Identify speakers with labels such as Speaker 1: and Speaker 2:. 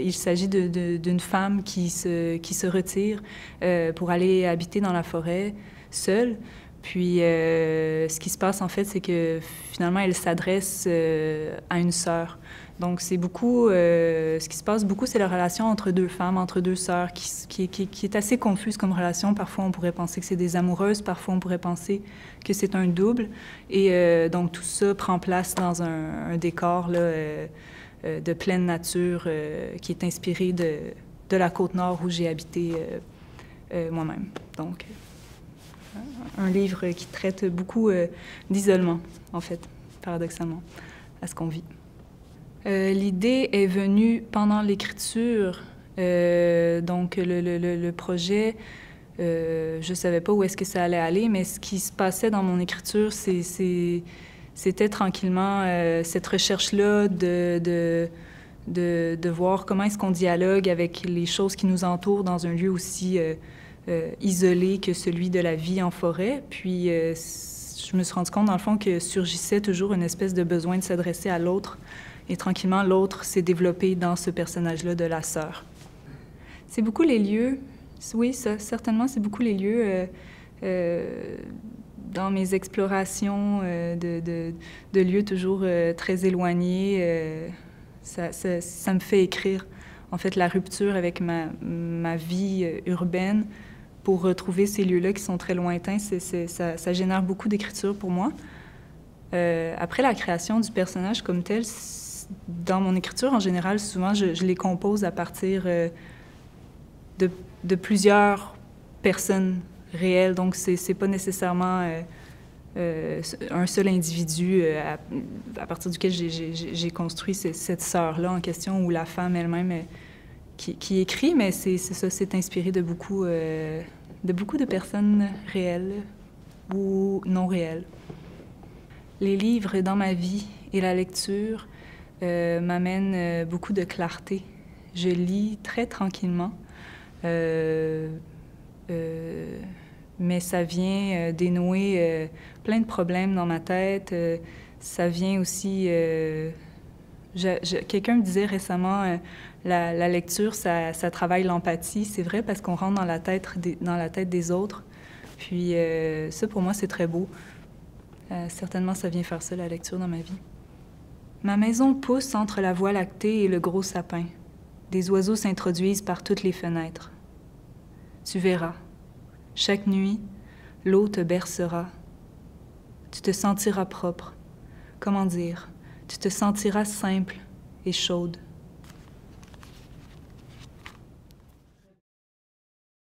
Speaker 1: il s'agit d'une femme qui se retire pour aller habiter dans la forêt seule. Puis, ce qui se passe, en fait, c'est que finalement, elle s'adresse à une sœur. Donc, c'est beaucoup... ce qui se passe beaucoup, c'est la relation entre deux femmes, entre deux sœurs, qui est assez confuse comme relation. Parfois, on pourrait penser que c'est des amoureuses. Parfois, on pourrait penser que c'est un double. Et donc, tout ça prend place dans un décor là, de pleine nature qui est inspiré de la Côte-Nord où j'ai habité moi-même. Donc... un livre qui traite beaucoup d'isolement, en fait, paradoxalement, à ce qu'on vit. L'idée est venue pendant l'écriture. Donc, le projet, je ne savais pas où est-ce que ça allait aller, mais ce qui se passait dans mon écriture, c'était tranquillement cette recherche-là de voir comment est-ce qu'on dialogue avec les choses qui nous entourent dans un lieu aussi... isolé que celui de la vie en forêt. Puis, je me suis rendu compte, dans le fond, que surgissait toujours une espèce de besoin de s'adresser à l'autre. Et tranquillement, l'autre s'est développé dans ce personnage-là de la sœur. C'est beaucoup les lieux. Oui, ça, certainement, c'est beaucoup les lieux. Dans mes explorations de lieux toujours très éloignés, ça me fait écrire, en fait, la rupture avec ma vie urbaine pour retrouver ces lieux-là qui sont très lointains. Ça génère beaucoup d'écriture pour moi. Après la création du personnage comme tel, dans mon écriture, en général, souvent, je les compose à partir de plusieurs personnes réelles. Donc, c'est pas nécessairement un seul individu à partir duquel j'ai construit cette sœur-là en question, ou la femme elle-même qui écrit, mais c'est ça, c'est inspiré de beaucoup de personnes réelles ou non réelles. Les livres dans ma vie et la lecture m'amènent beaucoup de clarté. Je lis très tranquillement, mais ça vient dénouer plein de problèmes dans ma tête. Ça vient aussi... quelqu'un me disait récemment, la lecture, ça travaille l'empathie. C'est vrai parce qu'on rentre dans la tête des autres. Puis ça, pour moi, c'est très beau. Certainement, ça vient faire ça, la lecture, dans ma vie. Ma maison pousse entre la voie lactée et le gros sapin. Des oiseaux s'introduisent par toutes les fenêtres. Tu verras. Chaque nuit, l'eau te bercera. Tu te sentiras propre. Comment dire? Tu te sentiras simple et chaude.